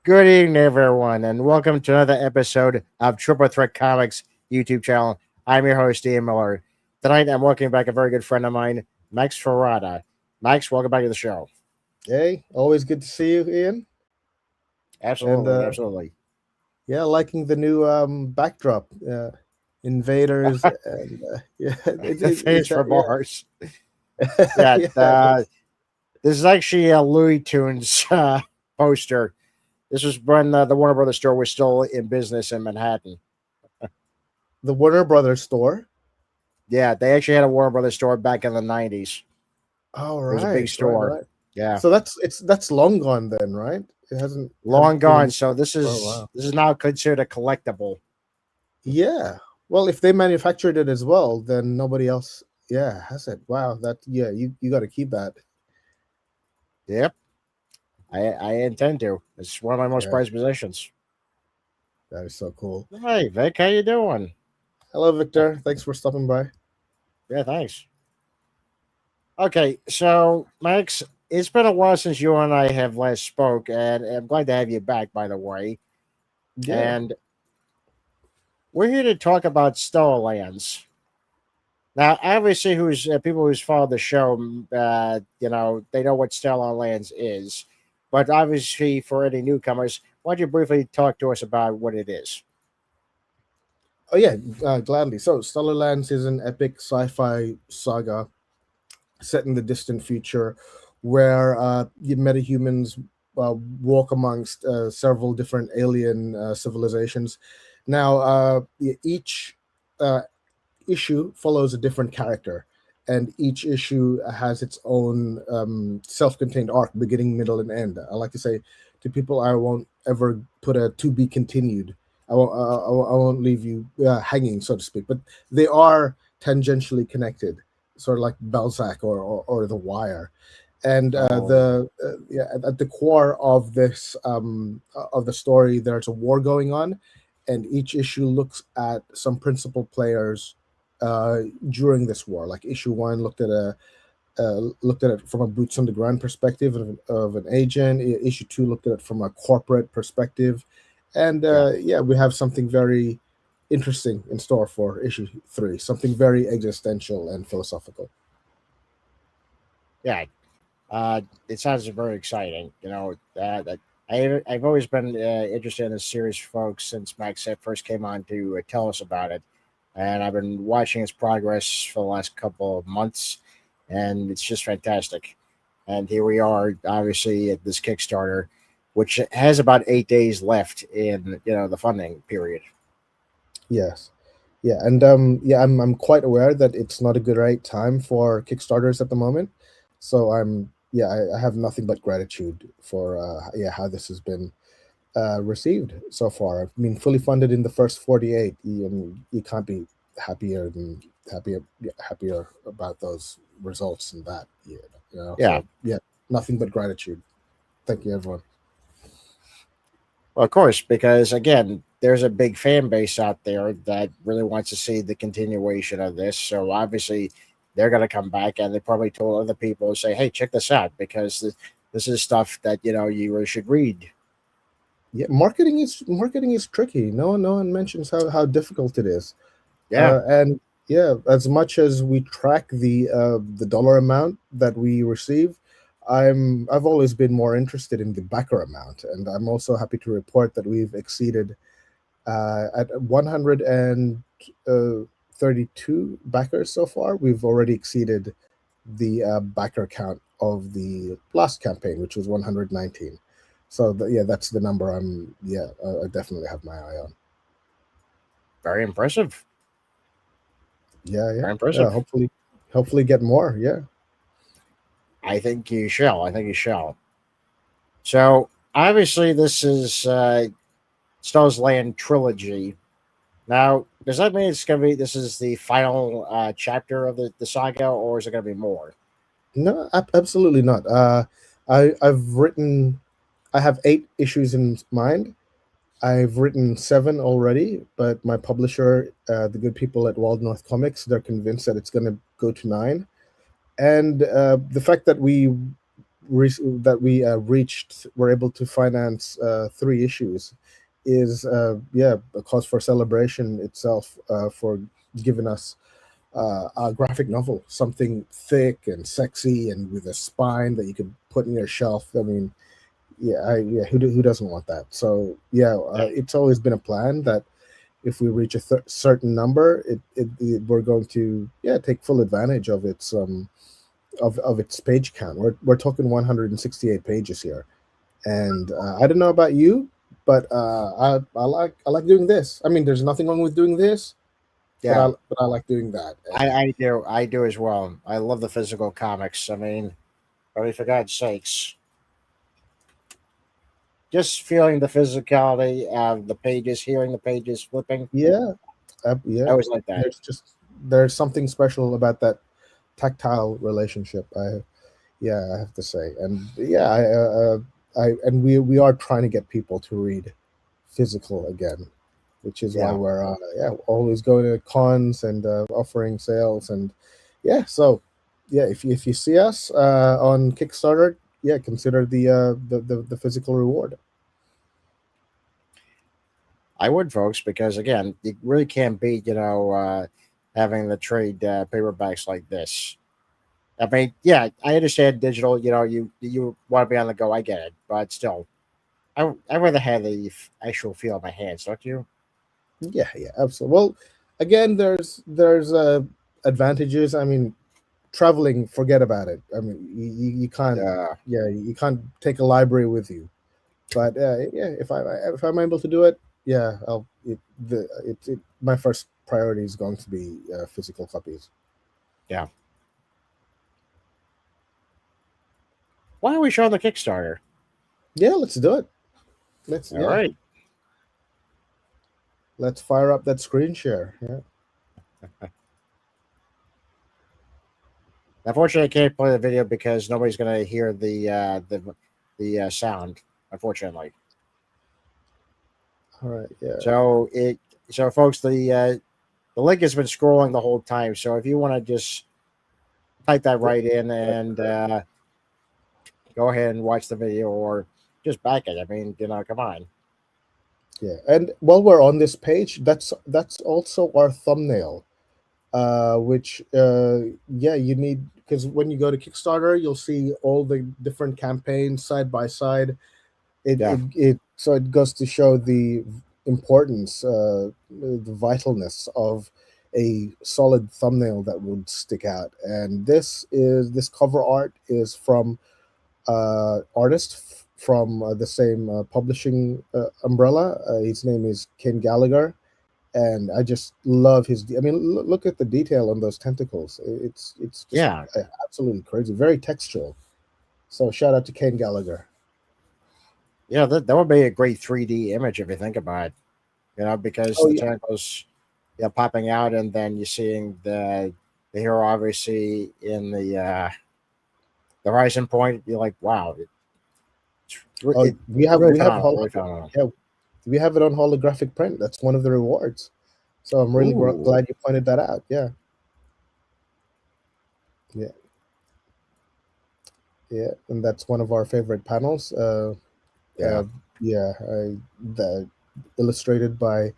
Good evening, everyone, and welcome to another episode of Triple Threat Comics YouTube channel. I'm your host, Ian Miller. Tonight, I'm welcoming back a very good friend of mine, Max Ferrada. Max, welcome back to the show. Hey, always good to see you, Ian. And Absolutely, absolutely. yeah, liking the new backdrop, invaders, and yeah, Thanks it's for bars. Yeah, yeah, this is actually a Looney Tunes poster. This was when the Warner Brothers store was still in business in Manhattan. the Warner Brothers store. Yeah, they actually had a Warner Brothers store back in the 90s. Oh, It was a big right, right, store. right. Yeah. So that's long gone then, right? It hasn't Long been gone. in So this for a is while. this is now considered a collectible. Yeah. Well, if they manufactured it as well, then nobody else, yeah, has it. Wow, you got to keep that. Yep, I intend to. It's one of my most Yeah, prized possessions. that is so cool. Hey Vic, how you doing? Hello, Victor. Thanks for stopping by. Yeah, thanks. Okay, so Max, it's been a while since you and I have last spoke, and I'm glad to have you back. By the way, Yeah. and we're here to talk about STELLERLANDS. Now, obviously, who's people who's followed the show, they know what STELLERLANDS is, but obviously, for any newcomers, why don't you briefly talk to us about what it is? Oh yeah, gladly. So, Stellar Lands is an epic sci-fi saga set in the distant future, where the metahumans walk amongst several different alien civilizations. Now, each uh, issue follows a different character, and each issue has its own self-contained arc, beginning, middle, and end. I like to say to people, I won't ever put a to be continued. I won't leave you hanging, so to speak. But they are tangentially connected, sort of like Balzac or The Wire. And Oh, at the core of the story, there's a war going on, and each issue looks at some principal players during this war. Like issue one looked at it from a boots on the ground perspective of an agent. Issue two looked at it from a corporate perspective, and yeah, yeah, we have something very interesting in store for issue three. Something very existential and philosophical. yeah. It sounds very exciting. I've always been interested in this series, folks, since Max first came on to tell us about it, and I've been watching its progress for the last couple of months, and it's just fantastic. And here we are, obviously, at this Kickstarter, which has about 8 days left in the funding period. Yes. Yeah, and yeah, I'm quite aware that it's not a good right time for Kickstarters at the moment. So I have nothing but gratitude for yeah, how this has been received so far. I've been fully funded in the first 48. You can't be happier than happier about those results and that. Yeah, So yeah, nothing but gratitude. Thank you, everyone. well, of course, because again, there's a big fan base out there that really wants to see the continuation of this. So obviously, they're going to come back, and they probably told other people, say, "Hey, check this out," because this is stuff that you really should read. Yeah, marketing is tricky. No one mentions how difficult it is. Yeah, And yeah, as much as we track the dollar amount that we receive, I've always been more interested in the backer amount, and I'm also happy to report that we've exceeded at 132 backers so far. We've already exceeded the backer count of the last campaign, which was 119. So yeah, that's the number I definitely have my eye on. very impressive. Yeah, yeah, Very yeah. impressive. Hopefully get more. Yeah. I think you shall. I think you shall. So obviously, this is Stars Land trilogy. Now, does that mean it's gonna be this is the final chapter of the saga, or is it gonna be more? No, absolutely not. I've written. I have 8 issues in mind. I've written 7 already, but my publisher, the good people at Wild North Comics, they're convinced that it's going to go to 9. And the fact that reached, were able to finance 3 issues, is a cause for celebration itself, for giving us a graphic novel, something thick and sexy and with a spine that you could put in your shelf. I mean, who doesn't want that? So it's always been a plan that if we reach a certain number, we're going to take full advantage of its of its page count. We're talking 168 pages here, and I don't know about you, but I like doing this. I mean, there's nothing wrong with doing this, Yeah, but I like doing that. I do as well. I love the physical comics. I mean, for God's sakes, just feeling the physicality of the pages, hearing the pages flipping. Yeah, I yeah. always like that. There's something special about that tactile relationship. I have to say, and we are trying to get people to read physical again, which is why Yeah, we're always going to cons and offering sales. And so if you see us on Kickstarter, consider the physical reward. I would, folks, because again, you really can't beat having the trade paperbacks like this. I mean, yeah, I understand digital. You want to be on the go. I get it, but still, I rather have the actual feel of my hands, don't you? Yeah, absolutely. Well, again, there's advantages. I mean, traveling, forget about it. I mean, you can't, Uh, you can't take a library with you. But if I'm able to do it, I'll my first priority is going to be physical copies. yeah. Why are we showing the Kickstarter? Yeah, let's do it. All right. Let's fire up that screen share. Yeah. Unfortunately, I can't play the video because nobody's gonna hear the sound. Unfortunately, All right. Yeah. so folks, the link has been scrolling the whole time. So if you want to just type that right in and go ahead and watch the video or just back it. I mean, come on. Yeah. And while we're on this page, that's also our thumbnail. Which you need, because when you go to Kickstarter, you'll see all the different campaigns side by side. Yeah, So it goes to show the importance, the vitalness of a solid thumbnail that would stick out. And this cover art is from artist from the same publishing umbrella. His name is Ken Gallagher, and I just love his. I mean, look at the detail on those tentacles. It's just yeah, absolutely crazy, very textural. So shout out to Ken Gallagher. yeah. That would be a great 3D image if you think about it. Because Oh the yeah, tentacles, popping out, and then you're seeing the hero obviously in the horizon point. You're like, wow, oh it really we have phenomenal, really phenomenal. yeah, we have it on holographic print. That's one of the rewards. So I'm really Ooh, glad you pointed that out. Yeah, yeah, and that's one of our favorite panels. yeah, Yeah, the illustrated by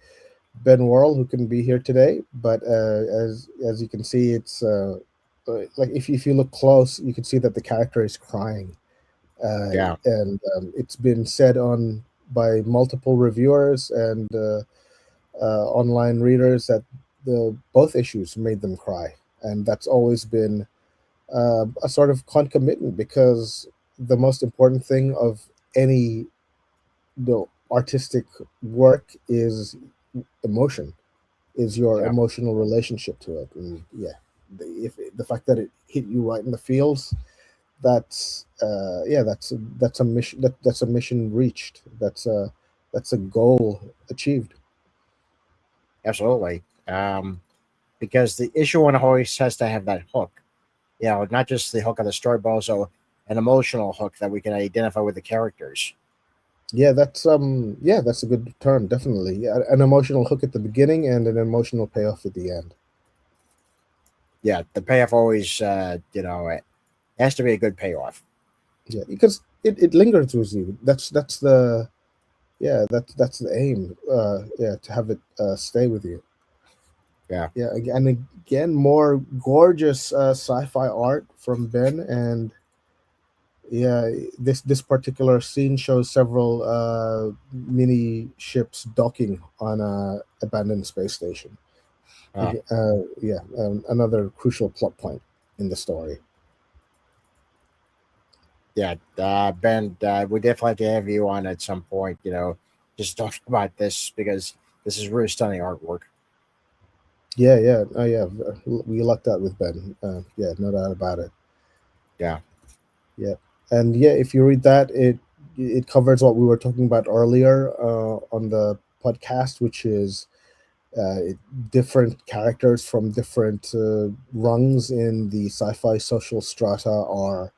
Ben Worrell, who couldn't be here today. But as you can see, it's like if you look close, you can see that the character is crying, yeah. and it's been said on by multiple reviewers and online readers that the both issues made them cry, and that's always been a sort of concomitant, because the most important thing of any artistic work is emotion, is your Yeah, emotional relationship to it. And if the fact that it hit you right in the feels, that's a mission, that's a mission reached, that's a goal achieved. absolutely. Because the issue on a hoist has to have that hook. Not just the hook of the story, but also an emotional hook that we can identify with the characters. That's a good term, definitely. Yeah, an emotional hook at the beginning and an emotional payoff at the end. Yeah, the payoff always, it has to be a good payoff. Yeah, because it lingers with you. That's the yeah that's the aim. Yeah, to have it stay with you. Yeah, Yeah, and again, more gorgeous sci-fi art from Ben, and yeah, this particular scene shows several mini ships docking on a abandoned space station. uh, Yeah, another crucial plot point in the story. yeah. Ben, we definitely have to have you on at some point. Just talk about this because this is really stunning artwork. Yeah, yeah, oh yeah, we lucked out with Ben. Yeah, no doubt about it. Yeah, Yeah, and yeah, if you read that, it covers what we were talking about earlier on the podcast, which is different characters from different rungs in the sci-fi social strata are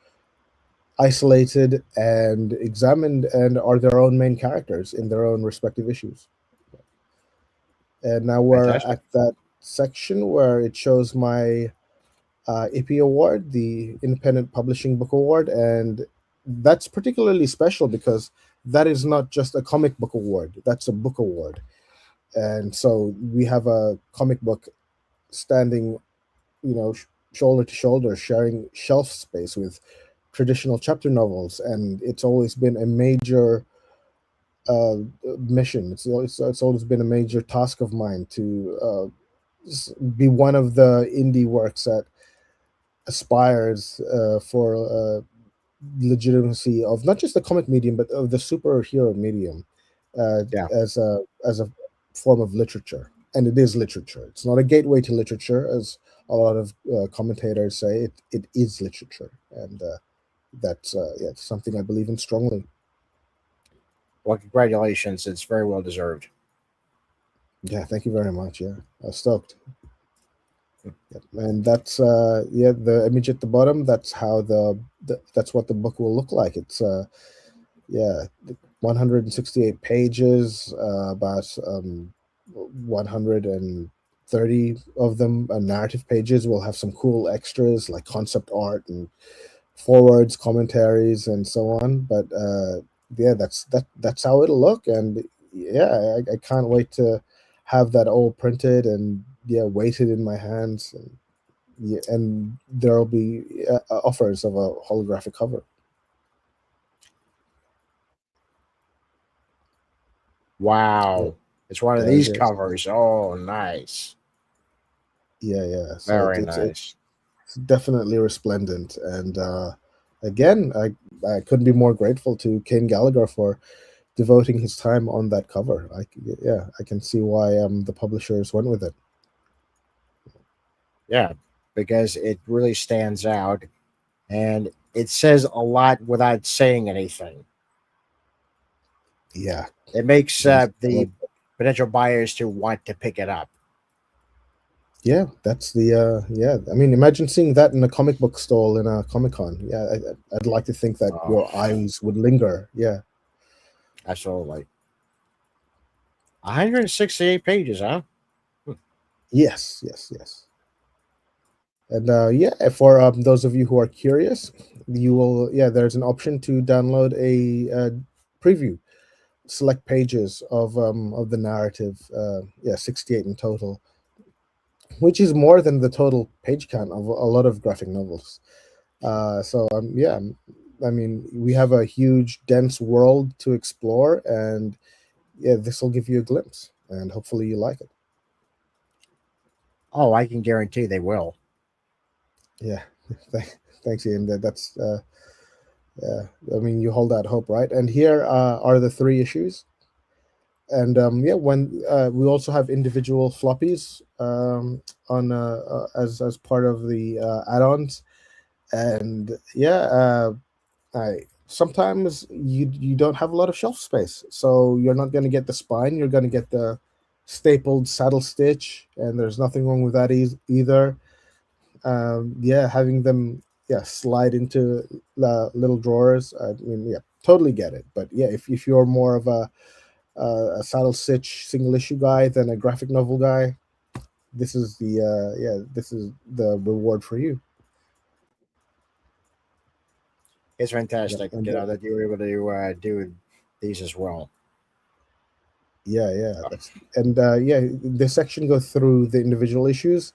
isolated and examined and are their own main characters in their own respective issues. And now we're fantastic. at that section where it shows my IPI award, the Independent Publishing Book Award, and that's particularly special because that is not just a comic book award, that's a book award. And so we have a comic book standing, shoulder to shoulder, sharing shelf space with traditional chapter novels, and it's always been a major uh, mission. It's always been a major task of mine to be one of the indie works that aspires for legitimacy of not just the comic medium but of the superhero medium Yeah. as a form of literature, and it is literature. It's not a gateway to literature, as a lot of commentators say. It is literature, and that's yeah, it's something I believe in strongly. Well, congratulations. It's very well deserved. Yeah, thank you very much. Yeah, I was stoked. Yep. And that's yeah, the image at the bottom. That's how that's what the book will look like. It's yeah, 168 pages, about 130 of them are narrative pages. We'll have some cool extras like concept art and forwards, commentaries, and so on. But yeah, that's how it'll look, and yeah, I can't wait to have that all printed and yeah, weighted in my hands, and yeah, and there'll be offers of a holographic cover. Yeah, Wow. It's one of yeah, it these is. covers. Oh, nice. Yeah, yeah. So Very nice. it's definitely resplendent, and again, I couldn't be more grateful to Kane Gallagher for devoting his time on that cover. Yeah, I can see why the publishers went with it. Yeah, because it really stands out and it says a lot without saying anything. Yeah, It makes that's the potential buyers to want to pick it up. yeah, that's the yeah. I mean, imagine seeing that in a comic book stall in a Comic Con. Yeah, I'd like to think that Oh, your eyes would linger. Yeah. absolutely. 168 pages, huh? Hmm. Yes, yes, yes. And yeah, for those of you who are curious, you will yeah. There's an option to download a preview, select pages of the narrative. Yeah, 68 in total, which is more than the total page count of a lot of graphic novels. So yeah, I mean, we have a huge, dense world to explore, and yeah, this will give you a glimpse, and hopefully you like it. Oh, I can guarantee they will. Yeah, thanks, Ian. That's yeah. I mean, you hold out hope, right? And here are the three issues, and yeah, when we also have individual floppies on as part of the add-ons, and yeah, I sometimes you don't have a lot of shelf space, so you're not going to get the spine. You're going to get the stapled saddle stitch, and there's nothing wrong with that either. Yeah, having them yeah slide into little drawers. I mean, yeah, totally get it. But yeah, if you're more of a saddle stitch single issue guy than a graphic novel guy, this is the yeah this is the reward for you. It's Yep. fantastic, And that you were able to do these as well. yeah, yeah. The section goes through the individual issues.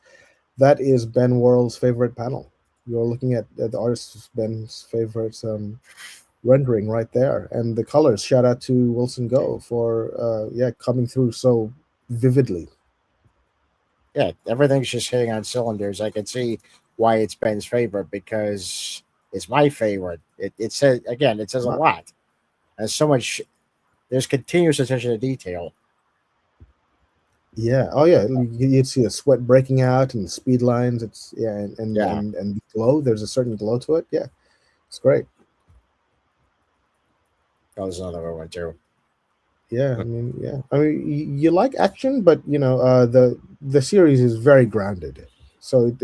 That is Ben Worrell's favorite panel. You're looking at the artist Ben's favorite rendering right there, and the colors. Shout out to Wilson Go for coming through so vividly. Yeah, everything's just hitting on cylinders. I can see why it's Ben's favorite because it's my favorite. It says again, it says a Uh, lot. There's so much. There's continuous attention to detail. yeah. Oh yeah. You'd see the sweat breaking out and the speed lines. It's yeah, Yeah, and the glow. There's a certain glow to it. Yeah, it's great. that was another one too. Yeah, I mean, yeah. I mean, you like action, but the series is very grounded. So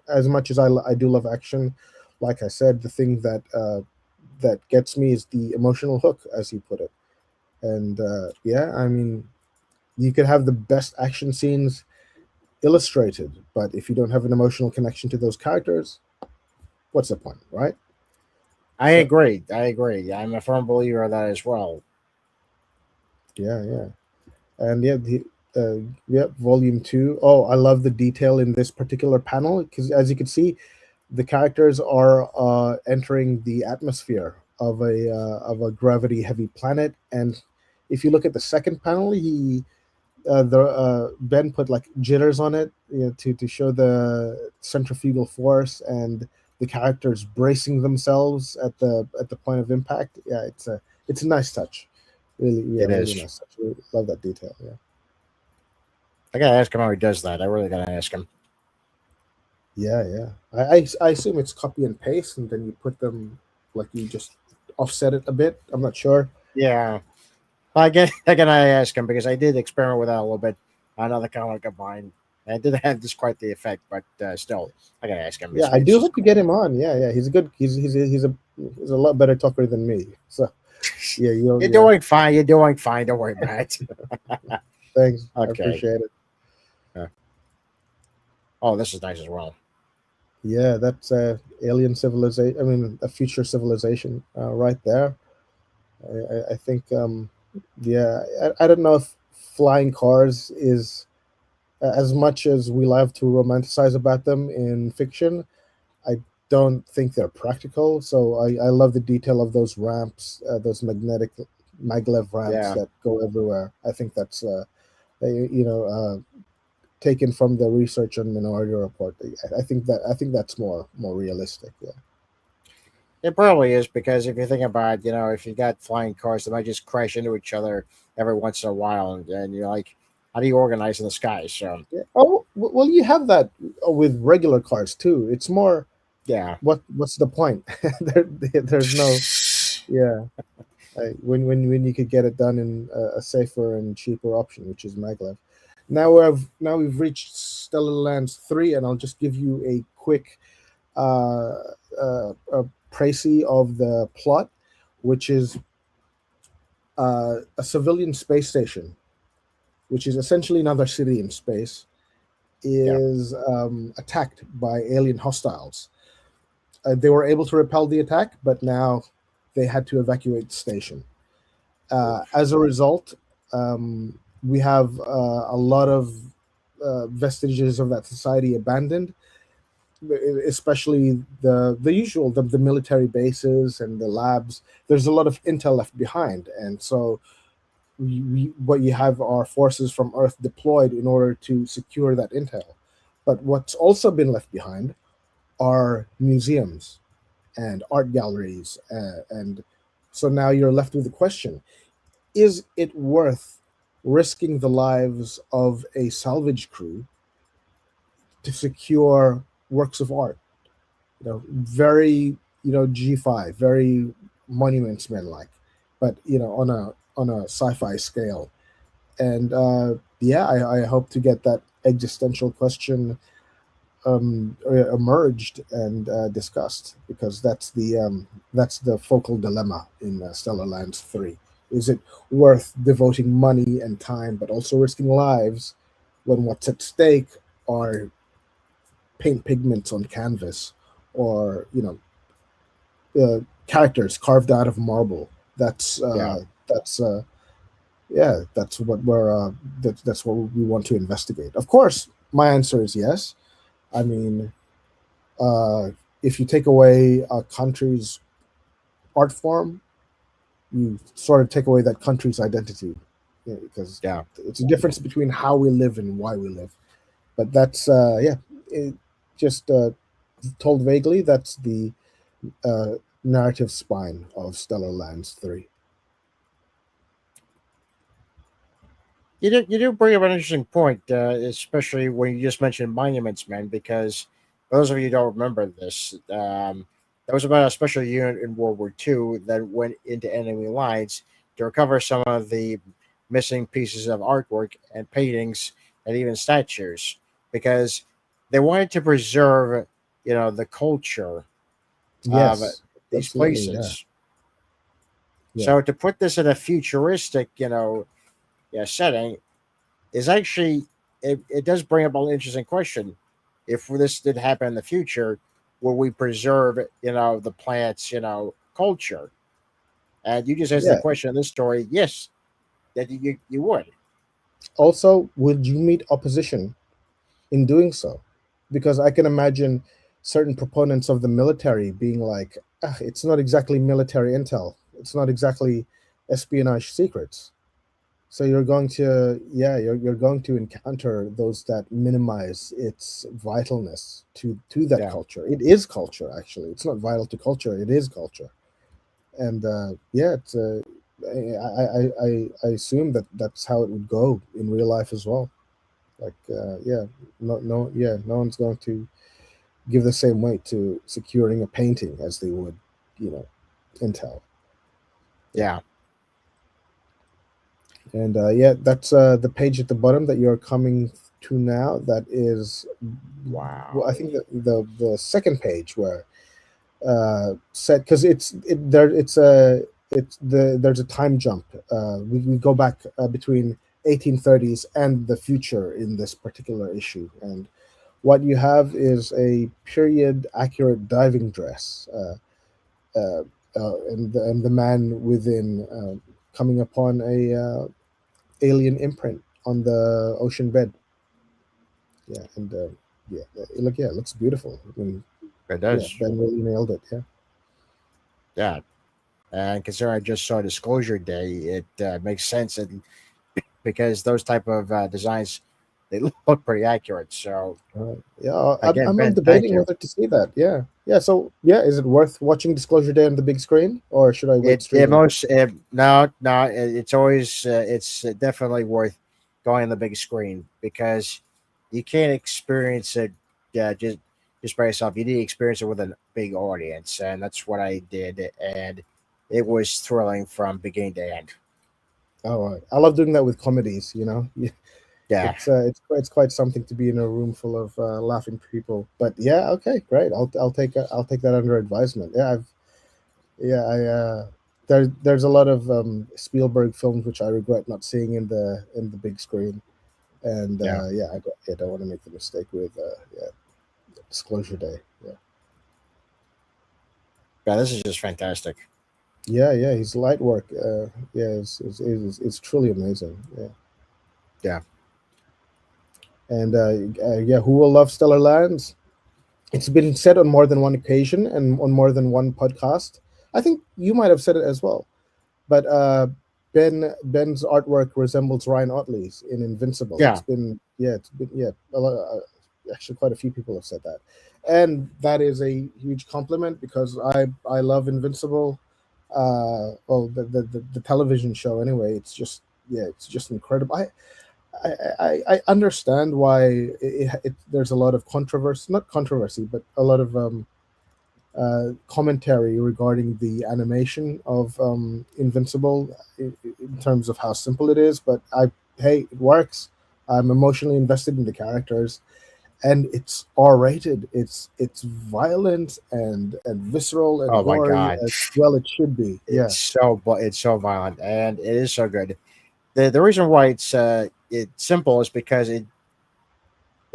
as much as I do love action, like I said, the thing that gets me is the emotional hook, as you put it. And yeah, I mean, you could have the best action scenes illustrated, but if you don't have an emotional connection to those characters, what's the point, right? I So agree. I agree. I'm a firm believer of that as well. yeah, and yeah, volume two. Oh, I love the detail in this particular panel because, as you can see, the characters are entering the atmosphere of a gravity heavy planet, and if you look at the second panel, he the Ben put like jitters on it, to show the centrifugal force and the characters bracing themselves at the point of impact. Yeah, it's a nice touch. Really, yeah, It really is. nice touch. Really love that detail. Yeah. I gotta ask him how he does that. I really gotta ask him. Yeah. I assume it's copy and paste, and then you put them like you just offset it a bit. I'm not sure. Yeah, I ask him because I did experiment with that a little bit on another comic of mine. And it didn't have this quite the effect, but still, I gotta ask him. Yeah, I It's do just hope to get him on. Yeah. He's a good. He's a lot better talker than me. So yeah, you're yeah. doing fine. You're doing fine. Don't worry about it. Thanks, I Okay. appreciate it. Uh, oh, this is nice as well. Yeah, that's alien civilization. I mean, a future civilization right there. I think. Yeah, I don't know if flying cars is as much as we love to romanticize about them in fiction. I don't think they're practical. So I love the detail of those ramps, those maglev ramps Yeah. that go everywhere. I think that's taken from the research on Minority Report. I think that's more realistic. Yeah. It probably is because if you think about, if you got flying cars, they might just crash into each other every once in a while, and you're like, how do you organize in the sky? So Yeah. Oh well, you have that with regular cars too. It's more yeah, what's the point? There's no yeah. When you could get it done in a safer and cheaper option, which is maglev. Now we've reached Stellar Lands 3, and I'll just give you a quick uh, précis of the plot, which is a civilian space station, which is essentially another city in space, yeah, is attacked by alien hostiles. They were able to repel the attack, but now they had to evacuate the station. As a result, we have a lot of vestiges of that society abandoned, especially the usual the military bases and the labs. There's a lot of intel left behind, and so what you have are forces from Earth deployed in order to secure that intel. But what's also been left behind are museums and art galleries, and so now you're left with the question: is it worth risking the lives of a salvage crew to secure works of art? Very G5, very Monuments Men like, but on a sci-fi scale. And yeah, I hope to get that existential question emerged and discussed, because that's the focal dilemma in Stellar Lands 3. Is it worth devoting money and time, but also risking lives, when what's at stake are paint pigments on canvas, or characters carved out of marble. That's Yeah. that's yeah, that's what that's what we want to investigate. Of course, my answer is yes. I mean, uh, if you take away a country's art form, you sort of take away that country's identity, because Yeah. it's a difference between how we live and why we live. But that's yeah, it, just told vaguely, that's the uh, narrative spine of Stellar Lands 3. You do bring up an interesting point, especially when you just mentioned monuments, man. Because for those of you who don't remember this, that was about a special unit in World War II that went into enemy lines to recover some of the missing pieces of artwork and paintings and even statues, because they wanted to preserve, the culture of Yes, these absolutely. Yeah, places. yeah, So to put this in a futuristic, yeah, setting is actually it does bring up an interesting question. If this did happen in the future, will we preserve the plant's culture? And you just answered the yeah. question in this story. Yes, that you would. Also, would you meet opposition in doing so? Because I can imagine certain proponents of the military being like, "Ah, it's not exactly military intel. It's not exactly espionage secrets." So you're going to, yeah, you're going to encounter those that minimize its vitalness to that Yeah, culture. It is culture, actually. It's not vital to culture. It is culture. And yeah, it's I assume that that's how it would go in real life as well. Like yeah, no one's going to give the same weight to securing a painting as they would, you know, intel. Yeah. yeah. And yeah, that's the page at the bottom that you're coming to now. That is, well, I Wow. think the second page where set, because it's a it's there's a time jump. We go back between 1830s and the future in this particular issue, and what you have is a period accurate diving dress, uh, and the man within coming upon a alien imprint on the ocean bed. Yeah, and yeah, it looks beautiful. I mean, It yeah, does. Ben really nailed it. Yeah, Yeah. And considering I just saw Disclosure Day, it makes sense because those type of designs they look pretty accurate. So yeah. again, I'm Ben, thank debating you. whether to see that. Yeah, yeah. So yeah, is it worth watching Disclosure Day on the big screen, or should I wait It streaming? most no, no, it's always it's definitely worth going on the big screen because you can't experience it just by yourself. You need to experience it with a big audience, and that's what I did, and it was thrilling from beginning to end. Oh, I love doing that with comedies. Yeah, It's quite something to be in a room full of laughing people. But yeah, okay, great. I'll take that under advisement. Yeah, I there's a lot of Spielberg films which I regret not seeing in the big screen, and yeah, yeah, I don't want to make the mistake with yeah, Disclosure Day. Yeah, yeah. This is just fantastic. yeah. His light work, yeah, is truly amazing. Yeah, Yeah, and yeah, who will love Stellar Lands? It's been said on more than one occasion and on more than one podcast. I think you might have said it as well. But Ben's artwork resembles Ryan Otley's in Invincible. yeah, It's been yeah, actually quite a few people have said that, and that is a huge compliment because I love Invincible. Well, the television show anyway. It's just, yeah, it's just incredible. I understand why there's a lot of controversy, not controversy, but a lot of commentary regarding the animation of Invincible in terms of how simple it is. But hey, it works. I'm emotionally invested in the characters, and it's R-rated. It's violent and visceral and oh my gory god, as well. It should be. Yeah, it's so violent and it is so good. The reason why it's simple is because it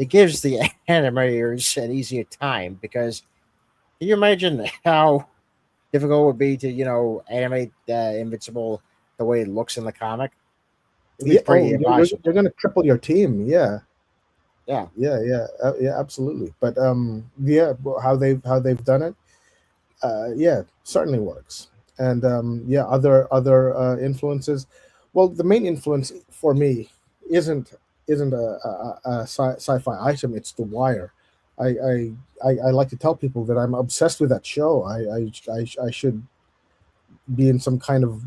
gives the animators an easier time because can you imagine how difficult it would be to animate Invincible the way it looks in the comic. It'd be Yeah. pretty Oh, you're impossible. gonna triple your team. Yeah. Yeah, Yeah, absolutely. But yeah, how they've done it, yeah, certainly works. And yeah, other influences. Well, the main influence for me isn't isn't a sci-fi item. It's The Wire. I, I like to tell people that I'm obsessed with that show. I should be in some kind of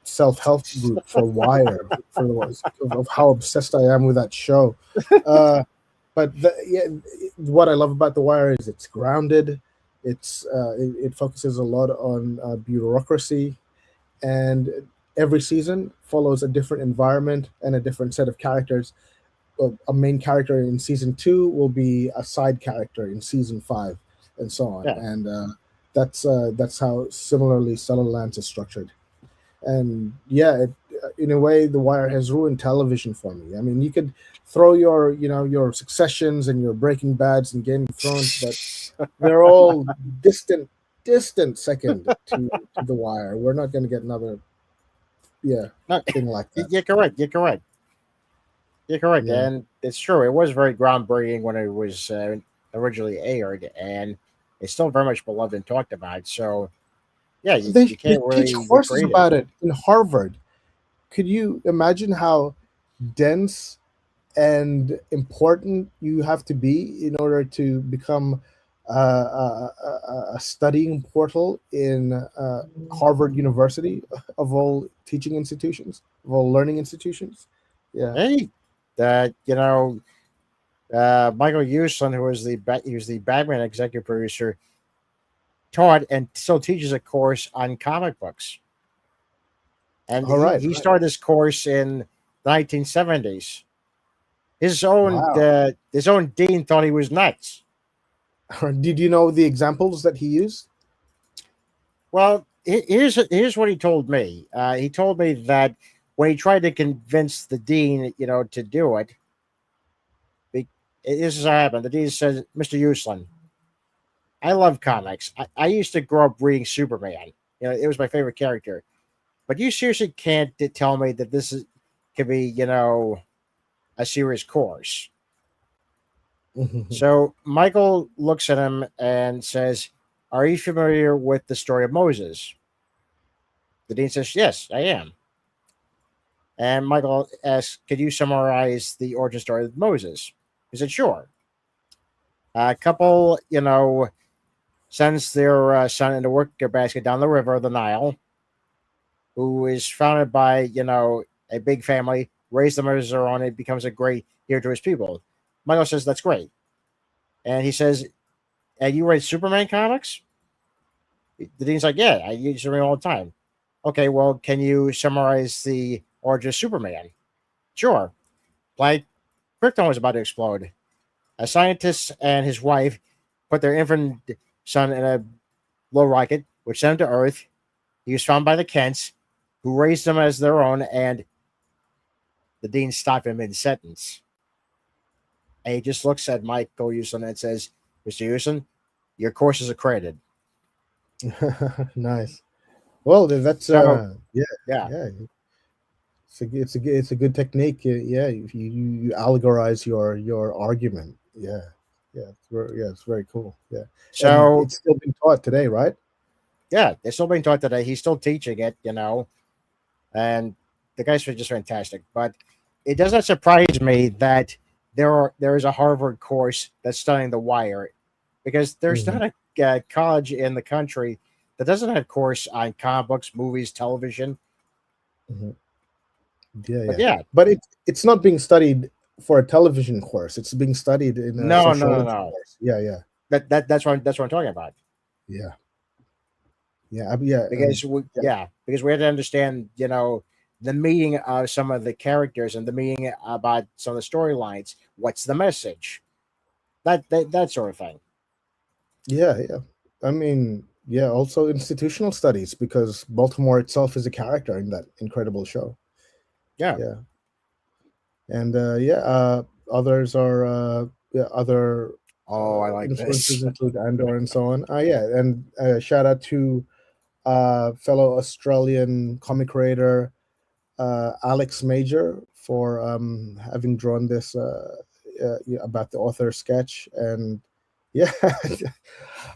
self-help group for Wire for of how obsessed I am with that show. Uh, but yeah, what I love about The Wire is it's grounded. It focuses a lot on bureaucracy, and every season follows a different environment and a different set of characters. A main character in season 2 will be a side character in season 5, and so on. yeah. And that's how similarly Stellar Lands is structured. And yeah, in a way, The Wire has ruined television for me. I mean, you could throw your Successions and your Breaking Bads and Game of Thrones, but they're all distant second to The Wire. We're not going to get another, yeah, No, thing like that. you're correct. You're correct. You're correct, Yeah, and it's true. It was very groundbreaking when it was originally aired, and it's still very much beloved and talked about. So yeah, you they can't teach really courses recreate it. about it in Harvard. Could you imagine how dense and important you have to be in order to become a studying portal in Harvard University, of all teaching institutions, of all learning institutions? Yeah. Hey, Michael Uslan, he was the Batman executive producer, taught and still teaches a course on comic books, and All he right. he Right. started this course in the 1970s. Wow. His own dean thought he was nuts. Did you know the examples that he used? Well, here's what he told me. He told me that when he tried to convince the dean, to do it, be- this is what happened. The dean said, "Mr. Uslan, I love comics. I used to grow up reading Superman. It was my favorite character. But you seriously can't tell me that could be, a serious course." So Michael looks at him and says, "Are you familiar with the story of Moses?" The dean says, "Yes, I am." And Michael asks, "Could you summarize the origin story of Moses?" He said, "Sure." A couple, sends their son in a worker basket down the river, the Nile, who is founded by, a big family, raised them as their own, and becomes a great hero to his people. Michael says, "That's great." And he says, "And you read Superman comics?" The dean's like, "Yeah, I use them all the time." "Okay, well, can you summarize the origin of Superman?" "Sure." Like, Krypton was about to explode. A scientist and his wife put their infant son in a low rocket, which sent him to Earth. He was found by the Kents, who raised him as their own, and the dean stopped him mid sentence. And he just looks at Michael Houston and says, "Mr. Houston, your course is accredited." Nice. Well, that's So, yeah, yeah. yeah. It's a good technique. Yeah, you allegorize your argument. Yeah, yeah, it's very cool. Yeah, and So, it's still being taught today, right? yeah, they're still being taught today. He's still teaching it, and the guy's just fantastic. But it does not surprise me that there is a Harvard course that's studying The Wire, because there's Hmm. not a college in the country that doesn't have a course on comic books, movies, television. Hmm. Yeah, But yeah, yeah, but it's not being studied for a television course. It's being studied in a no, no, no, sociology no. course. Yeah, yeah, That's what I'm talking about. yeah, yeah, yeah, Because we have to understand, the meaning of some of the characters and the meaning about some of the storylines. What's the message? That sort of thing. yeah, yeah. I mean, yeah. Also, institutional studies, because Baltimore itself is a character in that incredible show. Yeah. Yeah. And yeah, others are yeah, other. Oh, I like Influences this. include Andor and so on. Yeah, and shout out to fellow Australian comic creator Alex Major for having drawn this yeah, about the author sketch. And yeah,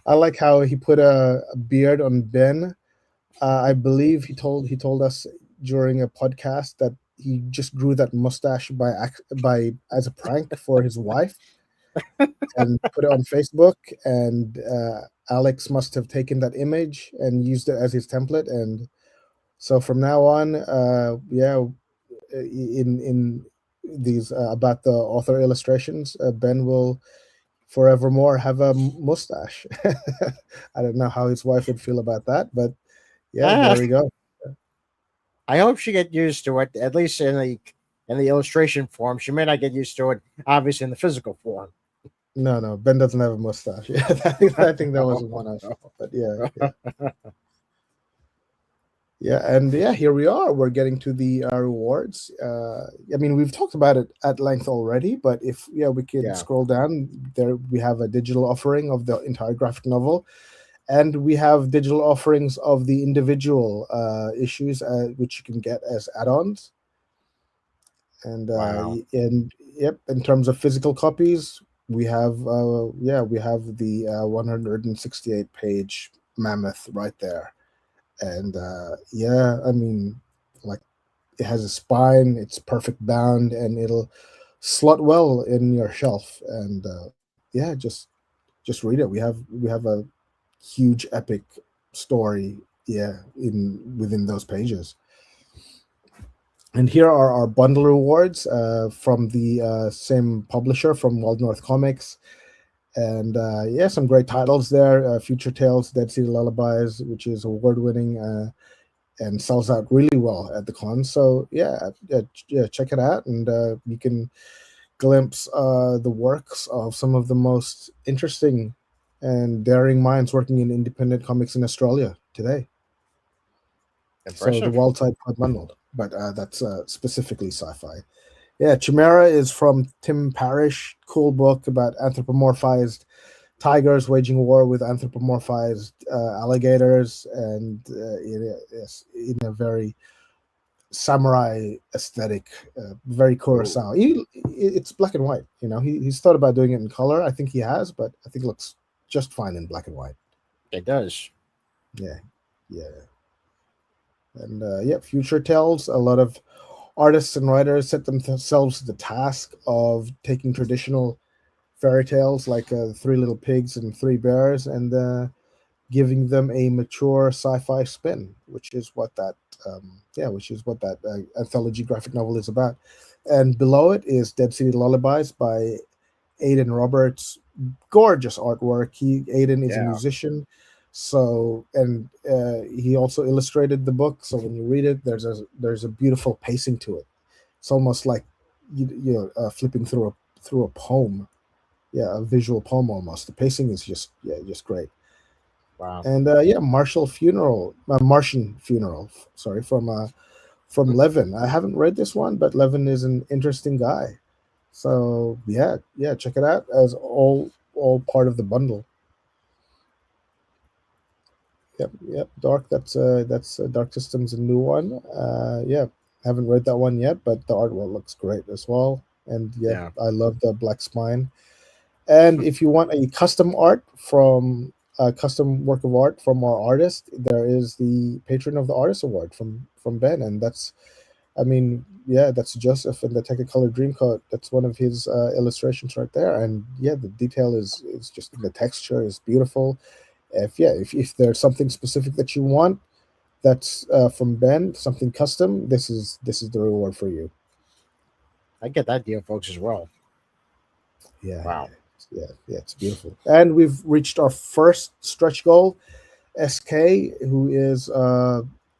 I like how he put a beard on Ben. I believe he told us during a podcast that he just grew that mustache by as a prank for his wife and put it on Facebook. And Alex must have taken that image and used it as his template. And so from now on, yeah, in these about the author illustrations, Ben will forevermore have a mustache. I don't know how his wife would feel about that, but yeah, Ah, there we go. I hope she get used to it, at least in the illustration form. She may not get used to it, obviously, in the physical form. No, no, Ben doesn't have a mustache. Yeah, I think that was No, a one-off. no. But yeah, yeah, yeah, and yeah, here we are. We're getting to the rewards. I mean, we've talked about it at length already, but if yeah, we could Yeah. scroll down there, we have a digital offering of the entire graphic novel, and we have digital offerings of the individual issues, which you can get as add-ons. And Wow. yep, in terms of physical copies, we have yeah, we have the 168 page mammoth right there. And yeah, I mean, like, it has a spine, it's perfect bound, and it'll slot well in your shelf. And yeah, just read it. We have a huge epic story, yeah, in within those pages. And here are our bundle rewards from the same publisher, from Wild North Comics. And yeah, some great titles there. Future Tales, Dead Sea Lullabies, which is award winning and sells out really well at the con. So yeah, yeah, check it out, and you can glimpse the works of some of the most interesting and daring minds working in independent comics in Australia today. So the Impressive. Wild Side Pod bundled, but that's specifically sci-fi. Yeah, Chimera is from Tim Parrish. Cool book about anthropomorphized tigers waging war with anthropomorphized alligators, and in a very samurai aesthetic, very Ooh, Kurosawa. It's black and white. He's thought about doing it in color. I think he has, but I think it looks just fine in black and white. it does. Yeah, yeah. And yeah, Future Tells, a lot of artists and writers set themselves the task of taking traditional fairy tales like Three Little Pigs and Three Bears, and giving them a mature sci-fi spin, which is what that anthology graphic novel is about. And below it is Dead City Lullabies by Aidan Roberts. Gorgeous artwork. Aidan is a Yeah. musician, so, and he also illustrated the book. So when you read it, there's a beautiful pacing to it. It's almost like flipping through a poem. Yeah, a visual poem almost. The pacing is just great. Wow. And yeah, Martian Funeral. Sorry, from Levin. I haven't read this one, but Levin is an interesting guy. So yeah, yeah, check it out as all part of the bundle. Yep, yep. That's Dark Systems, a new one. Yeah, haven't read that one yet, but the artwork looks great as well. And yeah, Yeah. I love the black spine. And if you want a custom art from a custom work of art from our artist, there is the Patron of the Artist Award from Ben, and that's, I mean, yeah, that's Joseph in the Technicolor Dreamcoat. That's one of his illustrations right there, and yeah, the detail is just, the texture is beautiful. If there's something specific that you want, that's from Ben, something custom. This is the reward for you. I get that deal, folks, as well. Yeah, Wow. yeah, it's beautiful. And we've reached our first stretch goal. SK, who is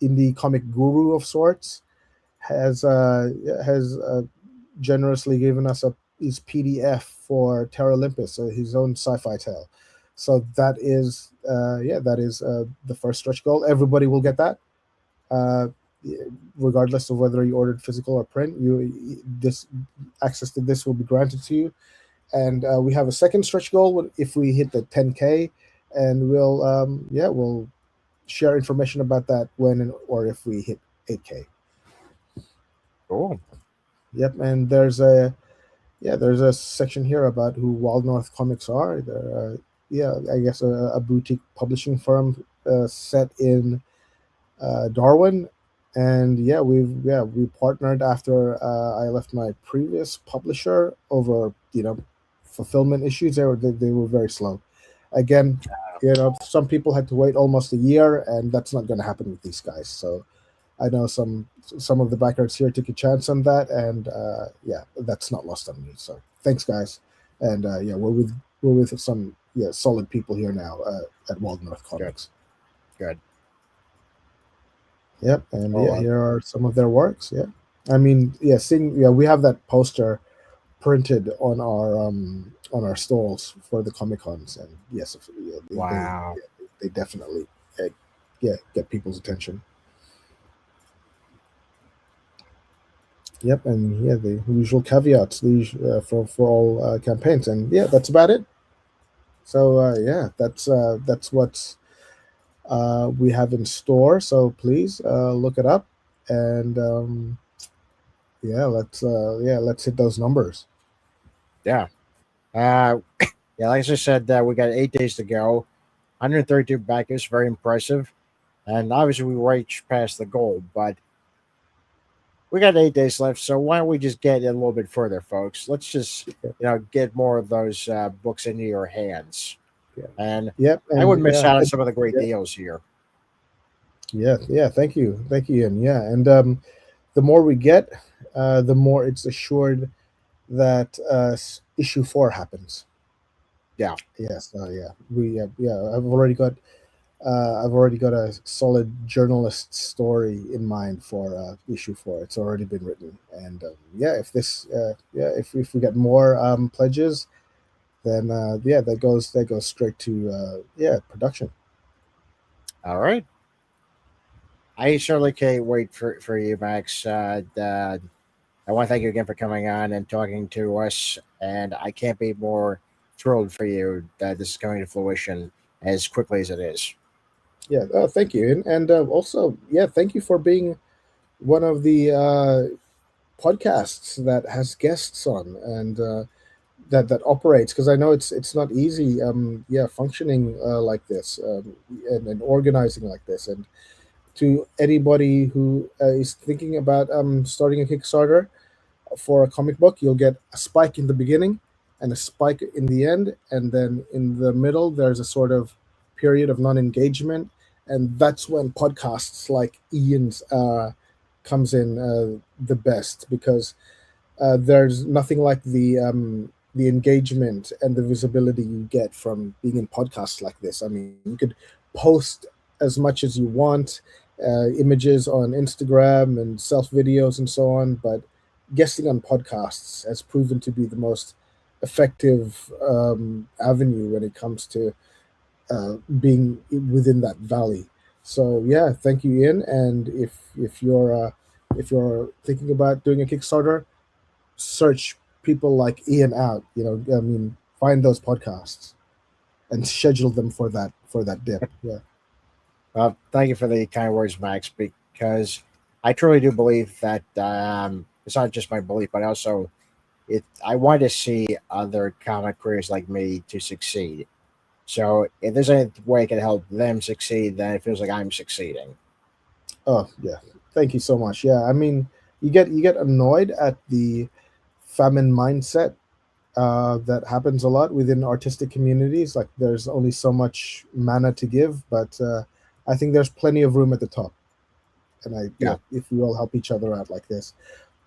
indie comic guru of sorts, has generously given us his PDF for Terra Olympus, his own sci-fi tale. So that is the first stretch goal. Everybody will get that, uh, regardless of whether you ordered physical or print. This access to this will be granted to you, and we have a second stretch goal if we hit the 10K, and we'll share information about that or if we hit 8K. Cool. Yep, and there's a section here about who Wild North Comics are. They're I guess a boutique publishing firm set in Darwin, and we partnered after I left my previous publisher over fulfillment issues. They were very slow. Again, some people had to wait almost a year, and that's not going to happen with these guys. So I know some of the backers here took a chance on that, and that's not lost on me. So thanks, guys, and we're with some solid people here now at Wild North Comics. Good. Yep, and Oh, here are some of their works. Yeah, I mean, we have that poster printed on our stalls for the Comic Cons, and yes, wow. they definitely get people's attention. Yep, and the usual caveats for all campaigns, and that's about it. So that's what we have in store. So please look it up, and let's hit those numbers. Yeah. Uh, yeah, like I said, we got 8 days to go. 132 backers, very impressive. And obviously, we reached past the goal, but we got 8 days left. So why don't we just get a little bit further, folks? Let's just get more of those books into your hands. Yeah. And Yep, I and would miss out on some of the great yeah, deals here. yeah. Thank you, Ian. Yeah, and the more we get, the more it's assured that issue 4 happens. Yeah. Yes, I've already got a solid journalist story in mind for issue 4. It's already been written, and if we get more pledges, then that goes straight to production. All right. I certainly can't wait for you, Max. I want to thank you again for coming on and talking to us. And I can't be more thrilled for you that this is coming to fruition as quickly as it is. Yeah, thank you, and also thank you for being one of the podcasts that has guests on and that operates, because I know it's not easy functioning like this, and organizing like this. And to anybody who is thinking about starting a Kickstarter for a comic book, you'll get a spike in the beginning and a spike in the end, and then in the middle there's a sort of period of non-engagement, and that's when podcasts like Ian's comes in the best, because there's nothing like the engagement and the visibility you get from being in podcasts like this. I mean, you could post as much as you want, images on Instagram and self videos and so on, but guesting on podcasts has proven to be the most effective avenue when it comes to being within that valley. So thank you, Ian. And if you're thinking about doing a Kickstarter, search people like Ian out. I mean, find those podcasts and schedule them for that dip. Yeah. Well, thank you for the kind words, Max, because I truly do believe that it's not just my belief, but also I want to see other comic creators like me to succeed. So if there's any way I can help them succeed, then it feels like I'm succeeding. Oh yeah. Thank you so much. Yeah. I mean, you get annoyed at the famine mindset that happens a lot within artistic communities. Like there's only so much mana to give, but I think there's plenty of room at the top. And Yeah. if we all help each other out like this.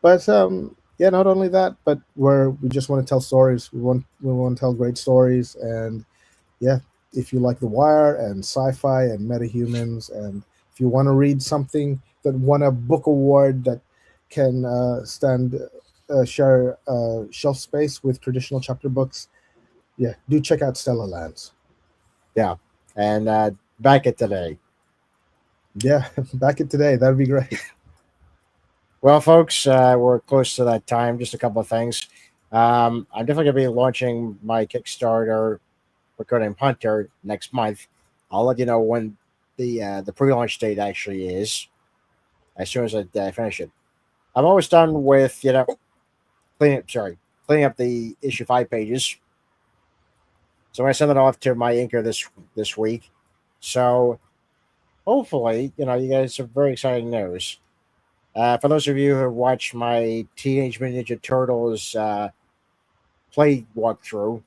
But not only that, but we just want to tell stories. We want to tell great stories, and yeah, if you like The Wire and sci-fi and metahumans, and if you want to read something that won a book award that can share shelf space with traditional chapter books, do check out Stellarlands. Yeah. And back at today. Yeah, back it today. That'd be great. Well, folks, we're close to that time. Just a couple of things. I'm definitely going to be launching my Kickstarter for Codename Hunter next month. I'll let you know when the pre-launch date actually is as soon as I finish it. I'm almost done with cleaning up the issue 5 pages. So I'm gonna send it off to my inker this week. So hopefully, you guys have very exciting news. For those of you who watched my Teenage Mutant Ninja Turtles play walkthrough,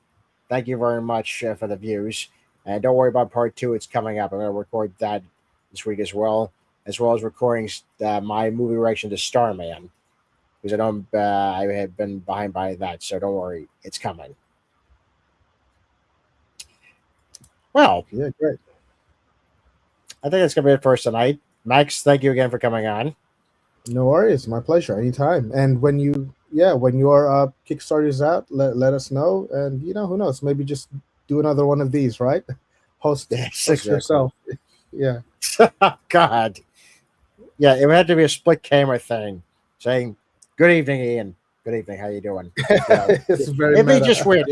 thank you very much for the views. And don't worry about part two; it's coming up. I'm going to record that this week as well as recording my movie reaction to Starman, because I have been behind by that. So don't worry, it's coming. Well, Yeah, great. I think that's going to be it for us tonight. Max, thank you again for coming on. No worries, my pleasure. Anytime. And when your Kickstarter is out, let us know. And who knows? Maybe just do another one of these, right? Host Yes, host exactly. yourself. Yeah. God. Yeah, it would have to be a split camera thing saying, "Good evening, Ian. Good evening. How you doing?" It's very It'd be just meta.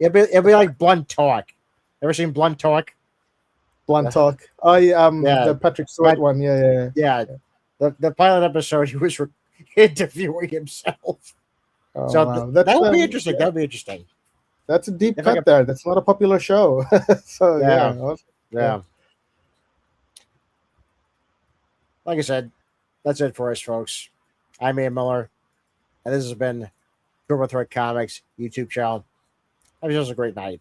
weird. It'd be like blunt talk. Ever seen blunt talk? Blunt talk. Oh yeah, Yeah, the Patrick Stewart but one. Yeah. yeah, the pilot episode he was interviewing himself. Oh So wow, that would be interesting. That would be interesting. that's a deep If I cut could, there. That's not a popular show. So yeah, yeah, awesome. Yeah. yeah. Like I said, that's it for us, folks. I'm Ian Miller, and this has been Turbo Threat Comics YouTube channel. Have yourselves a great night.